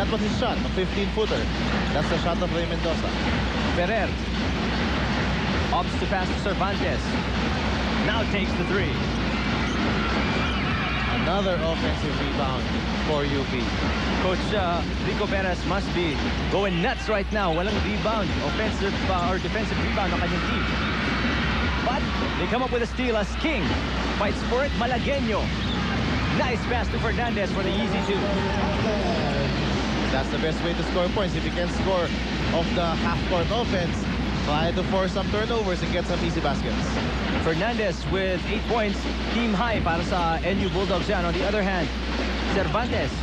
that was his shot, a 15-footer. That's the shot of Ray Mendoza. Ferrer opts to pass to Cervantes. Now takes the three. Another offensive rebound for UP. Coach Rico Perez must be going nuts right now. Walang rebound, offensive or defensive rebound ng kanyang team. But they come up with a steal as King fights for it. Malagueño. Nice pass to Fernandez for the easy two. That's the best way to score points. If you can score off the half-court offense, try to force some turnovers and get some easy baskets. Fernandez with 8 points, team high para sa NU Bulldogs yan. On the other hand, Cervantes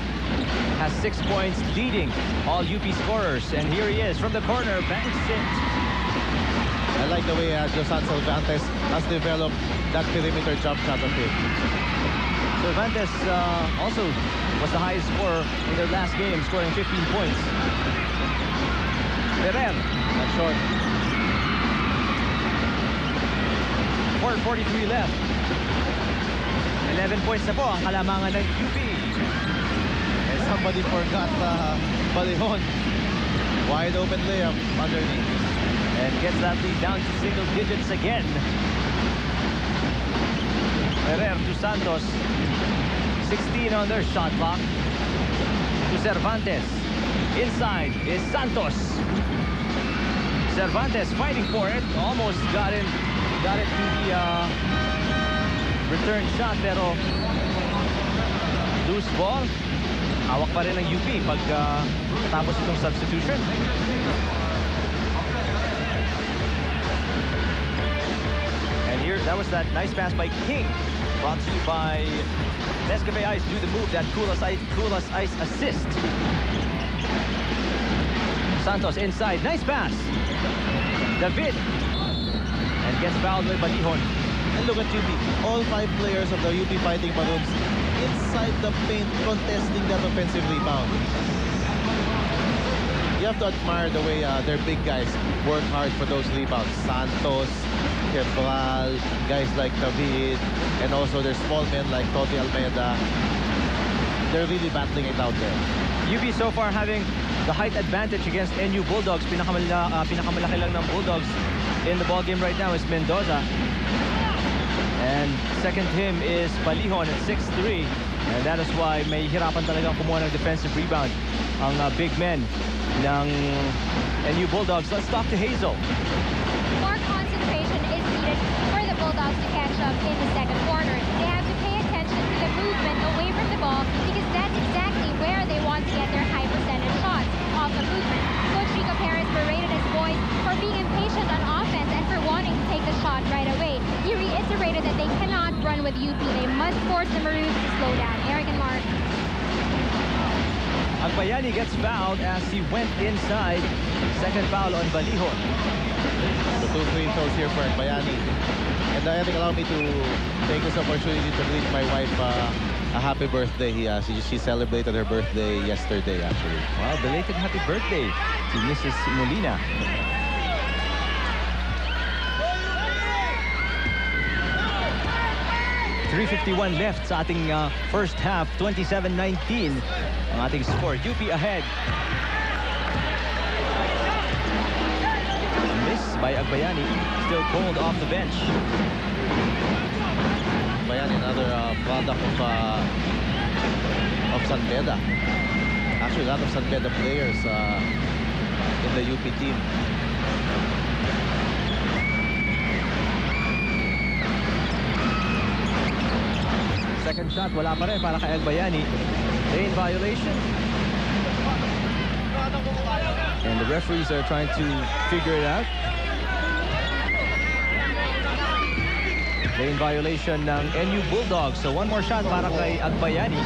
has 6 points, leading all UP scorers. And here he is from the corner, banks it. I like the way Josan Cervantes has developed that perimeter jump shot of him. Cervantes also was the highest scorer in their last game, scoring 15 points. Ferrer, Not short. 4:43 left. 11 points na po ang kalamangan ng UP. And somebody forgot Balihon. Wide open layup underneath. And gets that lead down to single digits again. Ferrer to Santos. 16 on their shot clock. To Cervantes. Inside is Santos. Cervantes fighting for it. Almost got it to the return shot, pero loose ball. Hawak pa rin ng UP pag tapos itong substitution. And here, that was that nice pass by King. Brought to you by Nescafe Ice. Do the move, that Cool as Ice assist. Santos inside, nice pass. David. And gets fouled by Balihon. And look at UP. All 5 players of the UP Fighting Maroons inside the paint contesting that offensive rebound. You have to admire the way their big guys work hard for those rebounds. Santos, Quebral, guys like David, and also their small men like Toti Almeida. They're really battling it out there. UP so far having the height advantage against NU Bulldogs. Pinakamalaki lang ng Bulldogs in the ball game right now is Mendoza. And second to him is Balihon at 6'3". And that is why may hirapan talagang kumuha ng defensive rebound ang big men ng NU Bulldogs. Let's talk to Hazel. More concentration is needed for the Bulldogs to catch up in the second quarter. They have to pay attention to the movement away from the ball because that's exactly where they want to get their high percentage shots, off the movement. Coach Rico Perez berated his boys for being impatient on offense and for wanting to take the shot right away. He reiterated that they cannot run with UP. They must force the Maroons to slow down. Eric and Mark. Agbayani gets fouled as he went inside. Second foul on Balihon. The 2 free throws here for Agbayani. And I think allow me to take this opportunity to greet my wife a happy birthday. She celebrated her birthday yesterday, actually. Wow, belated happy birthday to Mrs. Molina. .351 left sa ating first half, 27-19 ang ating score. UP ahead. Miss by Agbayani, still cold off the bench. Agbayani, another product of San Beda. Actually, a lot of San Beda players in the UP team. Second shot, wala pa rin para kay Agbayani. Lane violation. And the referees are trying to figure it out. Lane violation ng NU Bulldogs. So one more shot para kay Agbayani.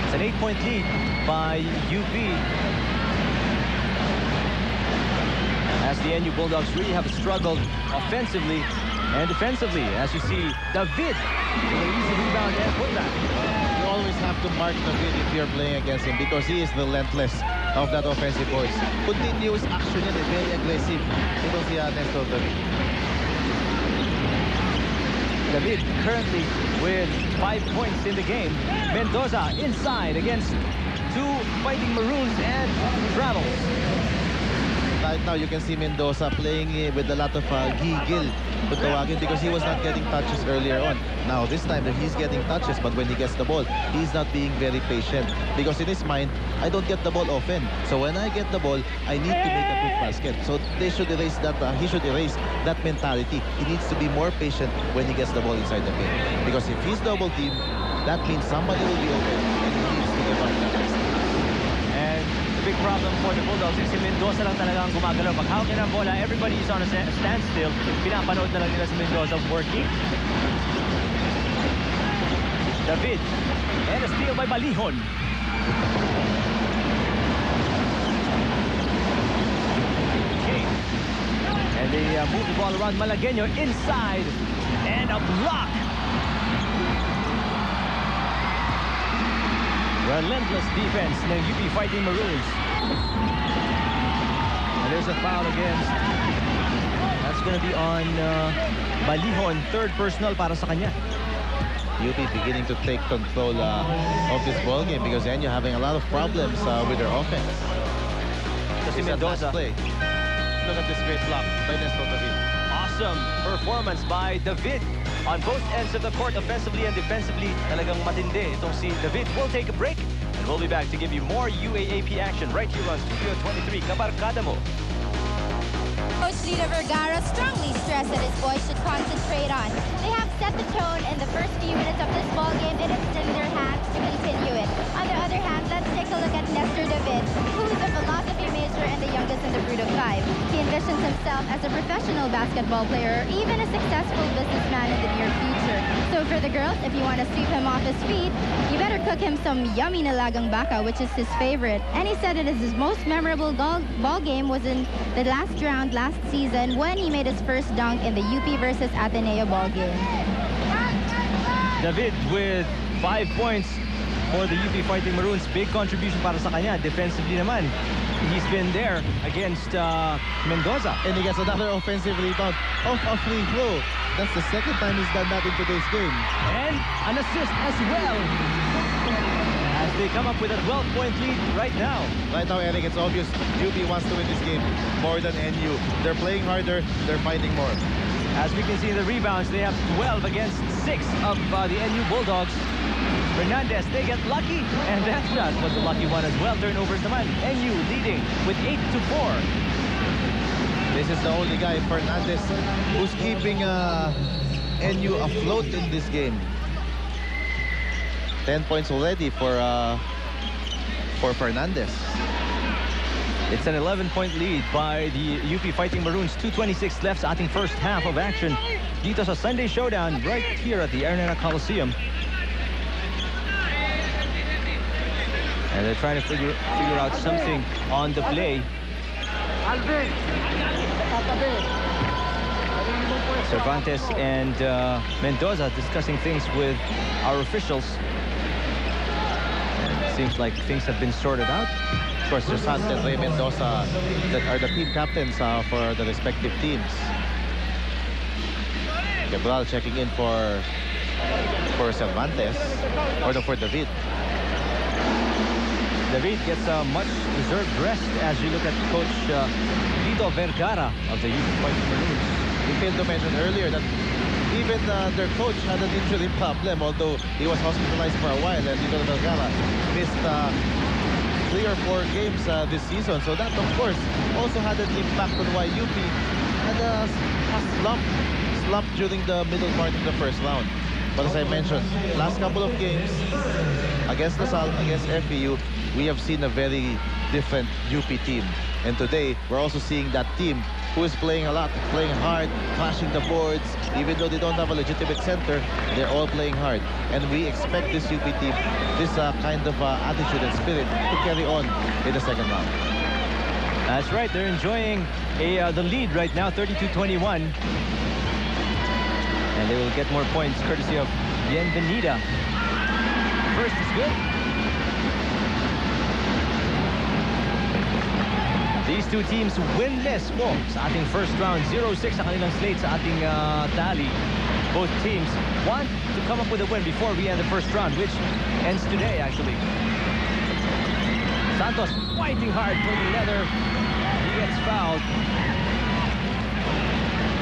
It's an 8-point lead by UP. As the NU Bulldogs really have struggled offensively and defensively. As you see, David with an easy rebound and putback. You always have to mark David if you're playing against him because he is relentless of that offensive force. Continuous action yan, very aggressive. Ito si Nestor David. David currently with 5 points in the game. Mendoza inside against two fighting Maroons and travels. Right now, you can see Mendoza playing with a lot of gigil with Tawagin because he was not getting touches earlier on. Now, this time, he's getting touches, but when he gets the ball, he's not being very patient because in his mind, I don't get the ball often. So when I get the ball, I need to make a quick basket. So they should erase that. He should erase that mentality. He needs to be more patient when he gets the ball inside the paint. Because if he's double teamed, that means somebody will be open and he needs to give up that next. And the big problem for the Bulldogs is si Mendoza lang talagang gumagalaw. Pag hawak niya ng bola, everybody is on a standstill. Pinapanood na lang nila si Mendoza working. David. And a steal by Balihon. Okay. And they move the ball around Malagueño inside. And a block. Relentless defense ng UP Fighting Maroons. And there's a foul against. That's going to be on Balihon. Third personal para sa kanya. UP beginning to take control of this ball game because then you're having a lot of problems with their offense. Kasi It's a Mendoza. fast play. Look at this great block by Nestor David. Awesome performance by David on both ends of the court, offensively and defensively. Talagang matindi itong si David. We'll take a break and we'll be back to give you more UAAP action right here on Studio 23. Kabarkada mo. Coach Lita Vergara strongly stressed that his boys should concentrate on. They have set the tone in the first few minutes of this ball game, and it's in their hands to continue it. On the other hand, let's take a look at Nestor David, who's a philosophy major and the youngest in the brood of 5. He envisions himself as a professional basketball player or even a successful businessman in the near future. So for the girls, if you want to sweep him off his feet, you better cook him some yummy nilagang baka, which is his favorite. And he said that his most memorable ball game was in the last round last season when he made his first dunk in the UP versus Ateneo ball game. David with 5 points for the UP Fighting Maroons. Big contribution para sa kanya. Defensively naman, he's been there against Mendoza. And he gets another offensive rebound off a free throw. That's the second time he's done that in today's game. And an assist as well. As they come up with a 12-point lead right now. Right now, Eric, it's obvious UP wants to win this game more than NU. They're playing harder. They're fighting more. As we can see in the rebounds, they have 12 against 6 of the NU Bulldogs. Fernandez, they get lucky, and that shot was a lucky one as well. Turnovers naman. NU leading with 8-4. This is the only guy, Fernandez, who's keeping NU afloat in this game. 10 points already for Fernandez. It's an 11-point lead by the UP Fighting Maroons. 2:26 left sa ating first half of action dito sa Sunday Showdown right here at the Araneta Coliseum. And they're trying to figure out something on the play. Cervantes and Mendoza discussing things with our officials. And it seems like things have been sorted out. Of course, Cervantes and Ray Mendoza that are the team captains for the respective teams. Cabral checking in for Cervantes, or no, for David. David gets a much-deserved rest as you look at Coach Lito Vergara of the UP Fighting Maroons. We failed to mention earlier that even their coach had an injury problem, although he was hospitalized for a while, and Lito Vergara missed 3 or 4 games this season. So that, of course, also had an impact on why UP had a slump during the middle part of the first round. But as I mentioned, last couple of games against LaSalle, against FEU, we have seen a very different UP team. And today, we're also seeing that team who is playing a lot, playing hard, crashing the boards. Even though they don't have a legitimate center, they're all playing hard. And we expect this UP team, this kind of attitude and spirit to carry on in the second round. That's right. They're enjoying the lead right now, 32-21. And they will get more points courtesy of Bienvenida. First is good. These two teams winless po sa ating first round. 0-6 sa kanilang slate sa ating tally. both teams want to come up with a win before we end the first round, which ends today, actually. Santos fighting hard for the leather. He gets fouled.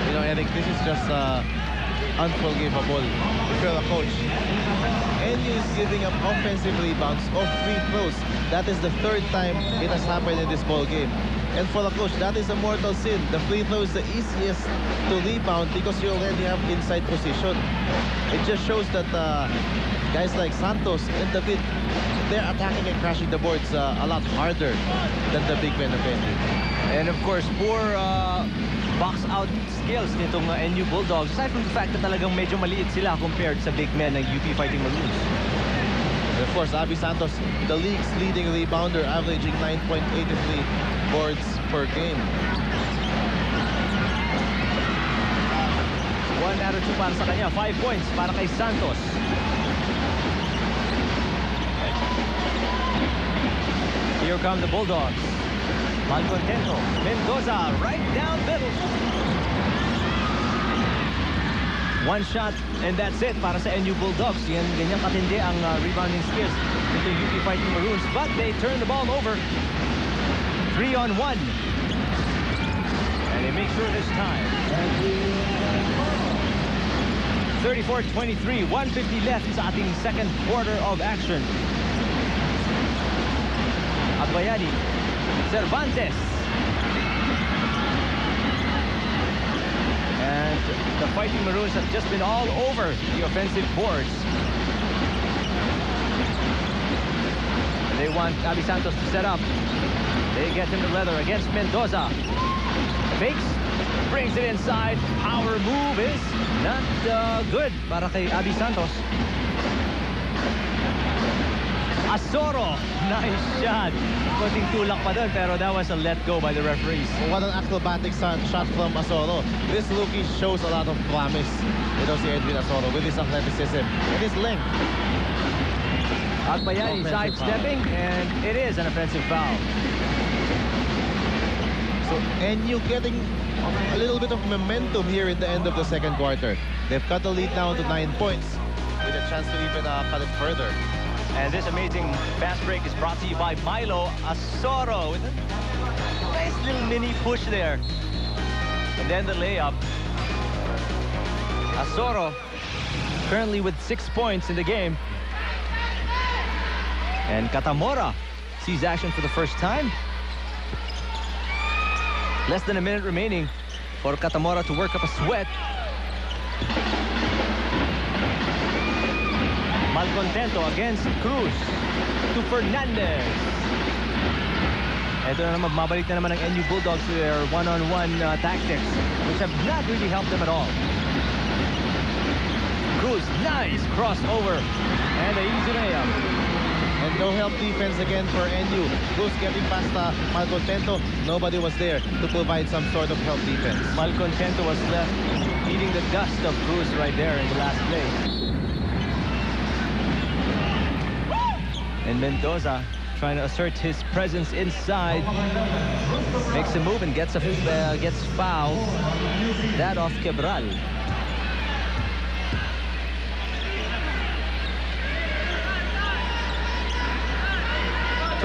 You know, Eric, this is just unforgivable if you're a coach. NU is giving up offensive rebounds off free throws. That is the third time it has happened in this ball game. And for a coach, that is a mortal sin. The free throw is the easiest to rebound because you already have inside position. It just shows that guys like Santos and David, they're attacking and crashing the boards a lot harder than the big men of NU. And of course, poor box out skills nitong NU Bulldogs. Aside from the fact that talagang medyo maliit sila compared sa big men ng UP Fighting Maroons. And of course, Abby Santos, the league's leading rebounder, averaging 9.83 boards per game. 1 out of 2 para sa kanya. 5 points para kay Santos. Here come the Bulldogs. Malcontento. Mendoza right down middle. One shot and that's it para sa NU Bulldogs. Ganyan katindi ang rebounding skills nito UP Fighting Maroons. But they turn the ball over. 3-on-1. And they make sure this time. 34-23. 150 left sa ating second quarter of action. Agbayani. Cervantes. And the Fighting Maroons have just been all over the offensive boards. And they want Abby Santos to set up. They get him the leather against Mendoza. Fakes, brings it inside. Power move is not good para kay Abby Santos. Asoro, nice shot. Konting tulak pa dun, pero that was a let go by the referees. What an acrobatic shot from Asoro. This rookie shows a lot of promise. You know, si Edwin Asoro with his athleticism and his length. Agbayani sidestepping, and it is an offensive foul. So NU getting a little bit of momentum here in the end of the second quarter. They've cut the lead down to 9 points with a chance to even cut it further. And this amazing fast break is brought to you by Milo Asoro with a nice little mini push there. And then the layup. Asoro currently with 6 points in the game. And Katamora sees action for the first time. Less than a minute remaining for Katamora to work up a sweat. Malcontento against Cruz to Fernandez. Ito na naman, mabalik na naman ng NU Bulldogs to their one-on-one tactics, which have not really helped them at all. Cruz, nice crossover, and the easy layup. And no help defense again for NU. Cruz getting past Malcontento. Nobody was there to provide some sort of help defense. Malcontento was left eating the dust of Cruz right there in the last play. And Mendoza trying to assert his presence inside. Makes a move and gets fouled. That off Quebral.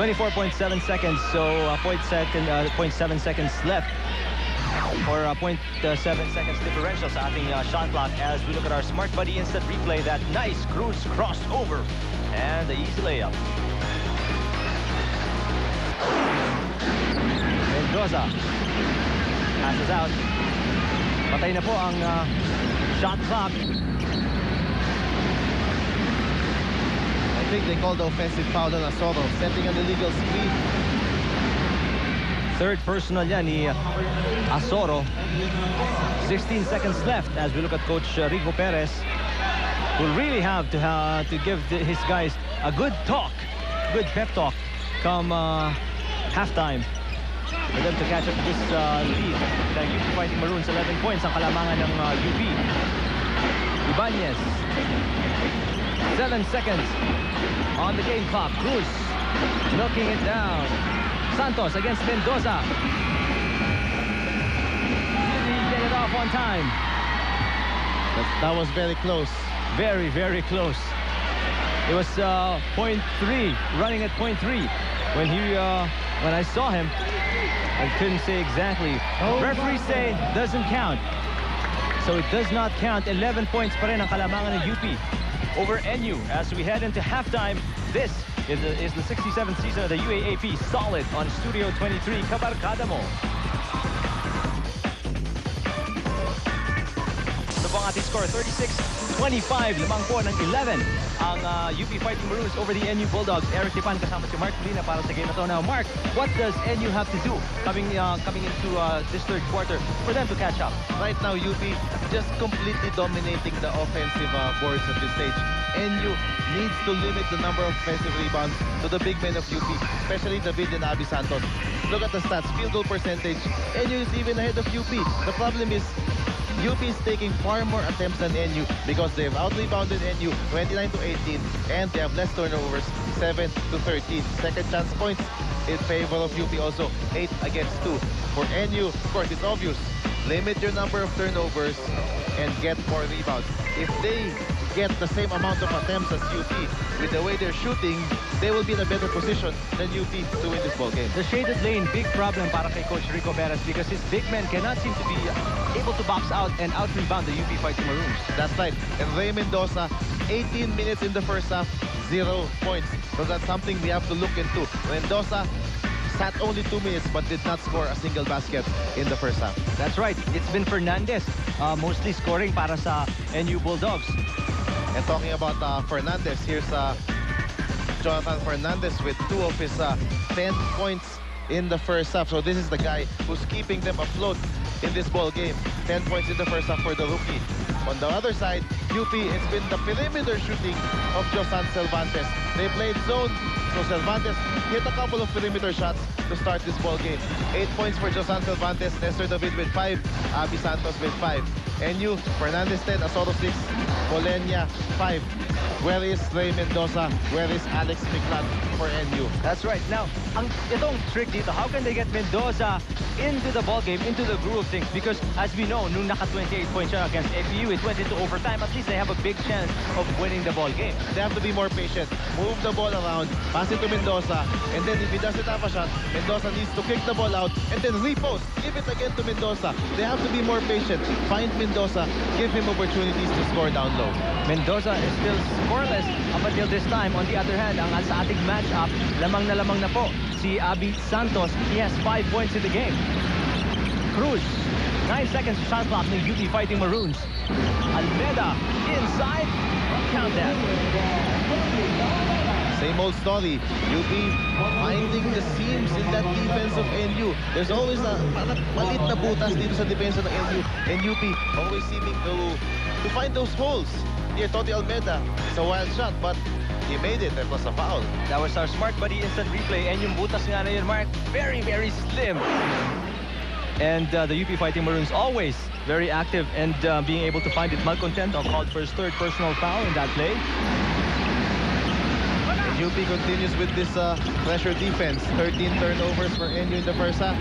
.7 seconds, so 0.7 seconds left. Or 0.7 seconds differential sa ating shot clock as we look at our Smart Buddy instant replay. That nice Cruz crossed over. And the easy layup. Mendoza passes out. Patay na po ang shot clock. I think they called the offensive foul on Asoro, setting an illegal screen. Third personal yan ni Asoro. 16 seconds left as we look at Coach Rico Perez. Will really have to give his guys a good pep talk come halftime for them to catch up this lead. The UP Fighting Maroons 11 points ang kalamangan ng UP. Ibanez, 7 seconds on the game clock. Cruz knocking it down. Santos against Mendoza. Didn't get it off on time. That was very close. Very, very close. It was 0.3, running at 0.3. When I saw him, I couldn't say exactly. Referees say doesn't count. So it does not count. 11 points pa rin ang kalamangan ng UP over NU as we head into halftime. This is the 67th season of the UAAP. Solid on Studio 23. Kabarkada mo. Ito po ang ating score, 36-25. Lamang po ng 11 ang UP Fighting Maroons over the NU Bulldogs. Eric Tipan kasama si Mark Molina para sa game na to. Now, Mark, what does NU have to do coming into this third quarter for them to catch up? Right now, UP just completely dominating the offensive boards at this stage. NU needs to limit the number of offensive rebounds to the big men of UP, especially David and Abby Santos. Look at the stats, field goal percentage. NU is even ahead of UP. The problem is UP is taking far more attempts than NU because they have out-rebounded NU 29-18 and they have less turnovers 7-13. Second chance points in favor of UP also 8 against 2. For NU, of course, it's obvious. Limit your number of turnovers and get more rebounds. If they get the same amount of attempts as UP with the way they're shooting, they will be in a better position than UP to win this ball game. The shaded lane, big problem para kay Coach Rico Perez because his big men cannot seem to be able to box out and out-rebound the UP Fighting Maroons. That's right. And Ray Mendoza, 18 minutes in the first half, 0 points. So that's something we have to look into. Mendoza sat only 2 minutes but did not score a single basket in the first half. That's right. It's been Fernandez mostly scoring para sa NU Bulldogs. And talking about Fernandez, here's Jonathan Fernandez with 2 of his 10 points in the first half. So this is the guy who's keeping them afloat in this ball game. 10 points in the first half for the rookie. On the other side, UP, it's been the perimeter shooting of Josan Cervantes. They played zone, so Cervantes hit a couple of perimeter shots to start this ball game. 8 points for Josan Cervantes, Nestor David with 5, Abby Santos with 5. NU, Fernandez 10, Asoro 6, Polenya 5. Where is Ray Mendoza? Where is Alex Miclat for NU? That's right. Now, itong trick dito, how can they get Mendoza into the ball game, into the groove of things? Because as we know, nung naka 28 points siya against APU, it went into overtime. At least they have a big chance of winning the ball game. They have to be more patient. Move the ball around, pass it to Mendoza, and then if he doesn't have a shot, Mendoza needs to kick the ball out and then repost. Give it again to Mendoza. They have to be more patient. Find Mendoza, give him opportunities to score down low. Mendoza is still scoreless up until this time. On the other hand, ang sa ating matchup, lamang na po si Abby Santos. He has 5 points in the game. Cruz, 9 seconds shot clock ng UP Fighting Maroons. Almeda inside. Count that. Same old story. UP finding the seams in that defense of NU. There's always a malit na butas dito sa depensa ng NU. And UP always seeming to find those holes. Here, Toti Almeda, it's a wild shot, but he made it. It was a foul. That was our Smart Buddy instant replay. And yung butas nga na yun, Mark, very, very slim. And the UP Fighting Maroons always very active and being able to find it. Malcontento called for his third personal foul in that play. UP continues with this pressure defense. 13 turnovers for NU in the first half.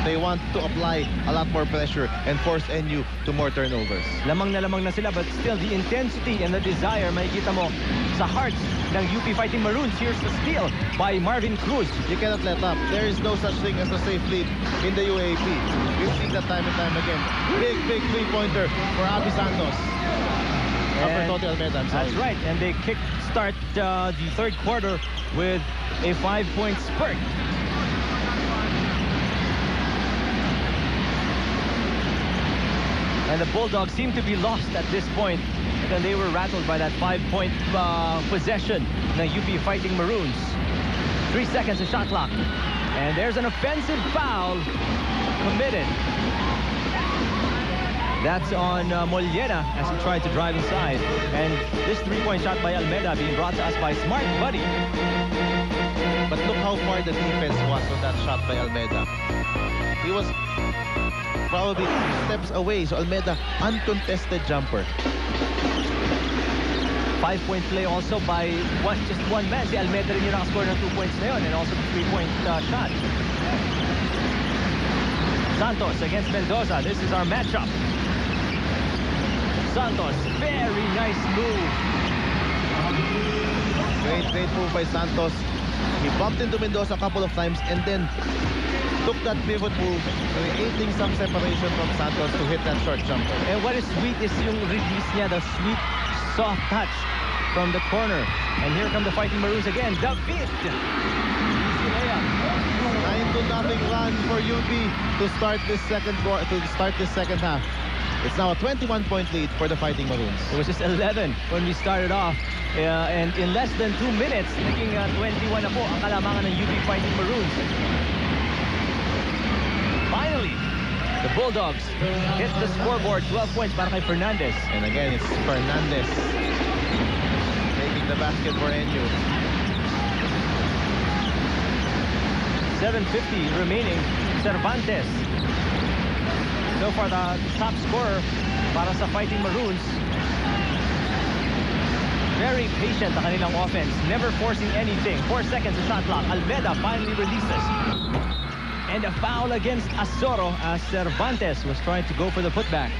They want to apply a lot more pressure and force NU to more turnovers. Lamang na sila, but still the intensity and the desire makikita mo sa hearts ng UP Fighting Maroons. Here's the steal by Marvin Cruz. You cannot let up. There is no such thing as a safe lead in the UAAP. We've seen that time and time again. Big three-pointer for Abby Santos. Toti Almeda, I'm sorry. That's right, and they kick-start the third quarter with a 5-point spurt. And the Bulldogs seem to be lost at this point. And they were rattled by that 5-point possession ng UP Fighting Maroons. 3 seconds of shot clock. And there's an offensive foul committed. That's on Molina as he tried to drive inside. And this 3-point shot by Almeda being brought to us by Smart Buddy. But look how far the defense was on that shot by Almeda. He was probably steps away. So Almeda, uncontested jumper. 5-point play also by just one man. Si Almeda rin yung nakascore ng 2 points na yun. And also the 3-point shot. Santos against Mendoza. This is our matchup. Santos. Very nice move. Great move by Santos. He bumped into Mendoza a couple of times and then took that pivot move, creating some separation from Santos to hit that short jumper. And what is sweet is yung release niya, the sweet, soft touch from the corner. And here come the Fighting Maroons again. David! Easy layup. 9-0 run for UP to start this second half. It's now a 21-point lead for the Fighting Maroons. It was just 11 when we started off. And in less than 2 minutes, naging 21 na po ang kalamangan ng UP Fighting Maroons. Finally, the Bulldogs hit the scoreboard. 12 points para kay Fernandez. And again, it's Fernandez taking the basket for NU. 7:50 remaining. Cervantes. So far, the top scorer para sa Fighting Maroons. Very patient ang kanilang offense. Never forcing anything. 4 seconds of shot clock. Almeda finally releases. And a foul against Asoro as Cervantes was trying to go for the putback.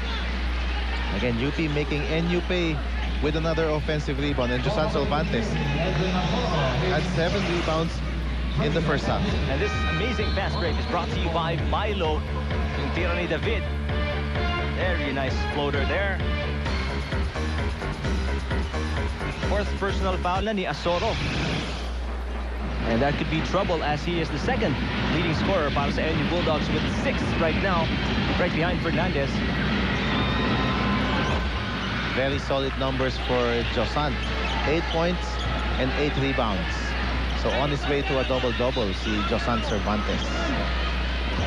Again, UP making NU pay with another offensive rebound. And Josan Cervantes had 7 rebounds in the first half. And this amazing fast break is brought to you by Milo. Yung tira ni David. Very nice floater there. Fourth personal foul na ni Asoro. And that could be trouble as he is the second leading scorer para sa NU Bulldogs with 6 right now, right behind Fernandez. Very solid numbers for Josan. 8 points and 8 rebounds. So on his way to a double-double, si Josan Cervantes.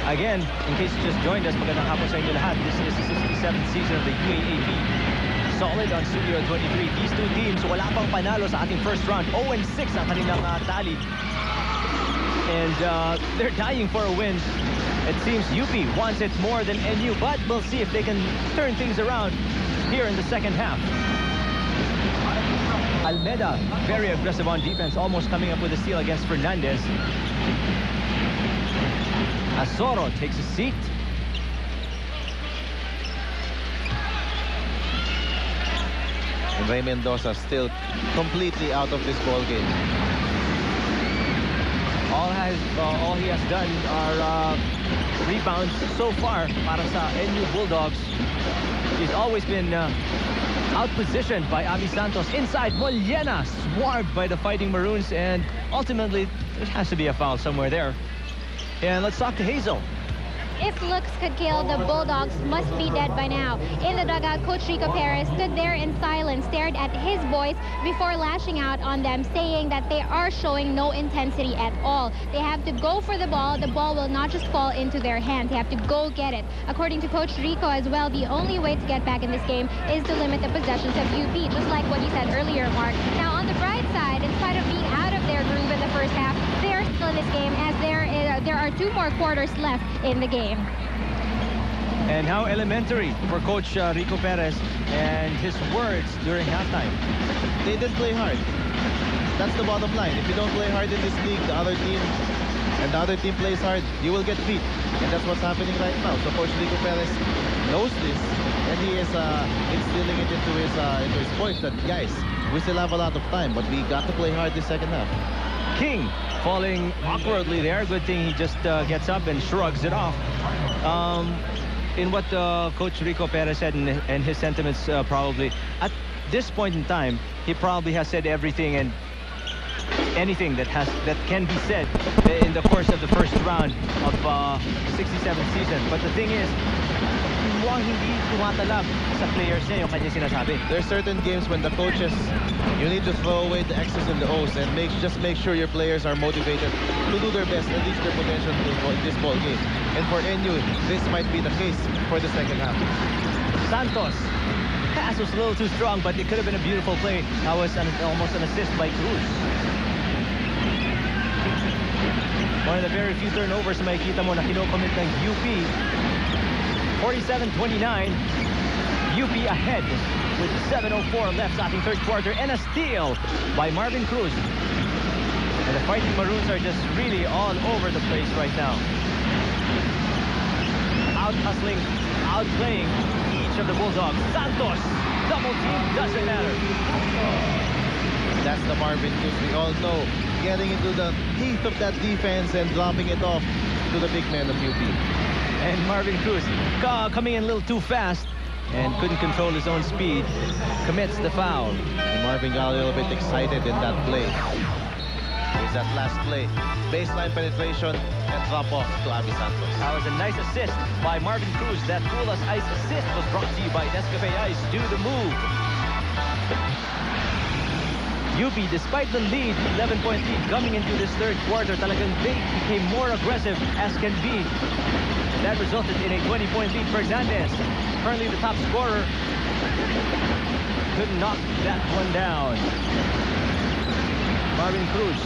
Again, in case you just joined us, magandang hapon sa inyo lahat. This is the 67th season of the UAAP. Solid on Studio 23. These two teams, wala pang panalo sa ating first round. 0-6 ang kanilang tally. And they're dying for a win. It seems UP wants it more than NU, but we'll see if they can turn things around here in the second half. Almeda, very aggressive on defense, almost coming up with a steal against Fernandez. Asoro takes a seat. And Ray Mendoza still completely out of this ball game. All he has done are rebounds so far para sa NU Bulldogs. He's always been outpositioned by Ami Santos. Inside, Mollena swarmed by the Fighting Maroons, and ultimately there has to be a foul somewhere there. And let's talk to Hazel. If looks could kill, the Bulldogs must be dead by now. In the dugout, Coach Rico Perez stood there in silence, stared at his boys before lashing out on them, saying that they are showing no intensity at all. They have to go for the ball. The ball will not just fall into their hands. They have to go get it. According to Coach Rico as well, the only way to get back in this game is to limit the possessions of UP, just like what you said earlier, Mark. Now, on the bright side, in spite of being out of their groove in the first half, they are still in this game as there are 2 more quarters left in the game. And how elementary for Coach Rico Perez and his words during halftime. They did play hard. That's the bottom line. If you don't play hard in this league, the other team plays hard, you will get beat. And that's what's happening right now. So Coach Rico Perez knows this, and he is instilling it into his boys that, guys, we still have a lot of time, but we got to play hard this second half. King falling awkwardly there. Good thing he just gets up and shrugs it off. In what Coach Rico Perez said and his sentiments, probably at this point in time, he probably has said everything and anything that can be said in the course of the first round of the 67th season. But the thing is, mukhang hindi tumatalab sa players niya yung kanya sinasabi. There's certain games when the coaches, you need to throw away the X's and the O's and just make sure your players are motivated to do their best and reach their potential in this ball game. And for NU, this might be the case for the second half. Santos. Pass was a little too strong, but it could have been a beautiful play. That was almost an assist by Cruz. One of the very few turnovers na makikita mo na kinocommit ng UP. 47-29. UP ahead with 7:04 left sa ating third quarter, and a steal by Marvin Cruz. And the Fighting Maroons are just really all over the place right now. Out-hustling, outplaying each of the Bulldogs. Santos double team, doesn't matter. That's the Marvin Cruz we all know. Getting into the teeth of that defense and dropping it off to the big man of UP. And Marvin Cruz coming in a little too fast and couldn't control his own speed. Commits the foul. And Marvin got a little bit excited in that play. Here's that last play. Baseline penetration and drop off to Abby Santos. That was a nice assist by Marvin Cruz. That cool as ice assist was brought to you by Nescafe Ice. Do the move. UP, despite the lead, 11-point lead coming into this third quarter, talagang they became more aggressive as can be. That resulted in a 20-point lead. Fernandez, currently the top scorer, couldn't knock that one down. Marvin Cruz.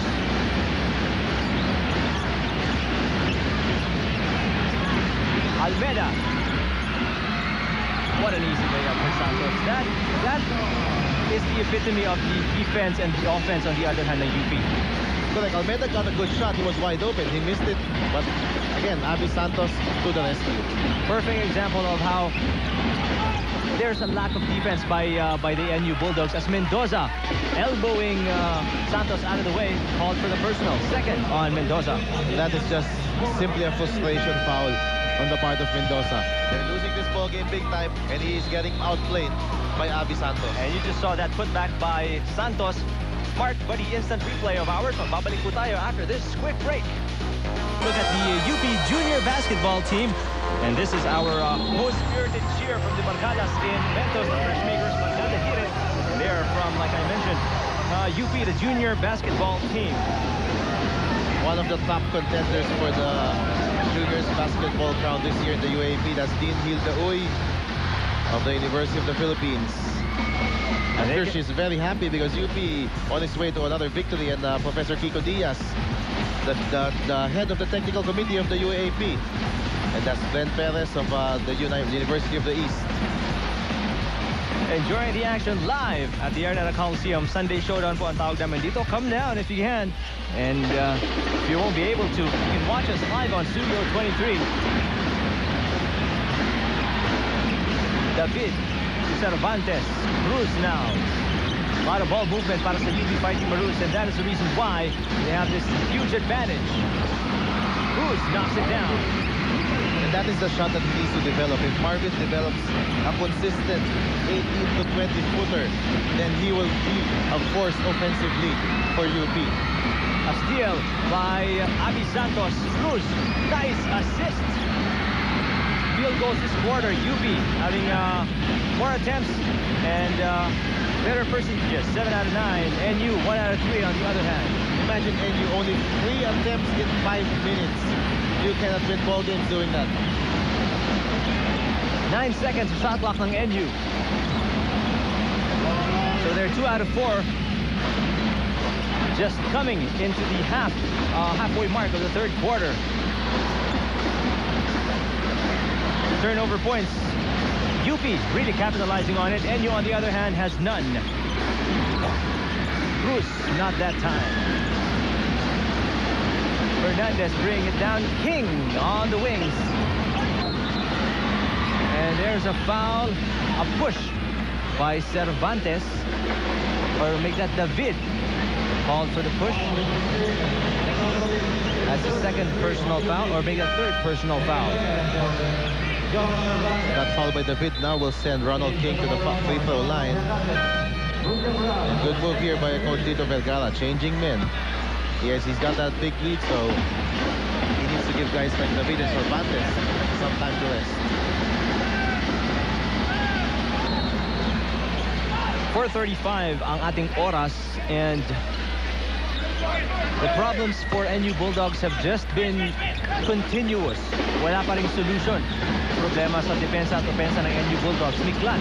Almeida. What an easy layup for Santos. That is the epitome of the defense and the offense on the other hand of UP. Correct. Almeida got a good shot. He was wide open. He missed it. But again, Abby Santos to the rescue. Perfect example of how there's a lack of defense by the NU Bulldogs as Mendoza elbowing Santos out of the way, called for the personal. Second on Mendoza. That is just simply a frustration foul on the part of Mendoza. They're losing this ball game big time, and he is getting outplayed by Abby Santos. And you just saw that putback by Santos. Mark by the instant replay of ours. Magbabalik po tayo after this quick break. Look at the UP junior basketball team. And this is our most spirited cheer from the Barcadas in Mentos, the first makers. Barcada hit it. And they're from, like I mentioned, UP, the junior basketball team. One of the top contenders for the juniors basketball crown this year in the UAAP. That's Dean Hilda Uy of the University of the Philippines. I'm sure she's very happy because UP on its way to another victory, and Professor Kiko Diaz, the head of the technical committee of the UAAP. And that's Glenn Perez of the University of the East. Enjoying the action live at the Araneta Coliseum. Sunday Showdown po ang tawag namin dito. Come down if you can. And if you won't be able to, you can watch us live on Studio 23. David Cervantes, Cruz now. A lot of ball movement para sa UP Fighting Maroons, and that is the reason why they have this huge advantage. Cruz knocks it down. And that is the shot that he needs to develop. If Marvin develops a consistent 18 to 20 footer, then he will be a force offensively for UP. A steal by Abby Santos. Cruz, nice assist. Field goals this quarter. UP having more attempts and better percentages. 7 out of 9. NU 1 out of 3 on the other hand. Imagine NU only 3 attempts in 5 minutes. You cannot win ball games doing that. 9 seconds of shot clock ng NU. So they're 2 out of 4. Just coming into the halfway mark of the third quarter. Turnover points. UP really capitalizing on it. NU on the other hand has none. Cruz, not that time. Fernandez bringing it down. King on the wings. And there's a foul. A push by Cervantes. Or make that David. Called for the push. That's the second personal foul. Or make that third personal foul. That foul by David now will send Ronald King to the free throw line. And good move here by Coach Tito Vergara, changing men. Yes, he's got that big lead, so he needs to give guys like David and Cervantes some time to rest. 4:35 ang ating oras, and the problems for NU Bulldogs have just been continuous. Wala pa ring solution. Problema sa depensa at opensa ng NU Bulldogs. Miklan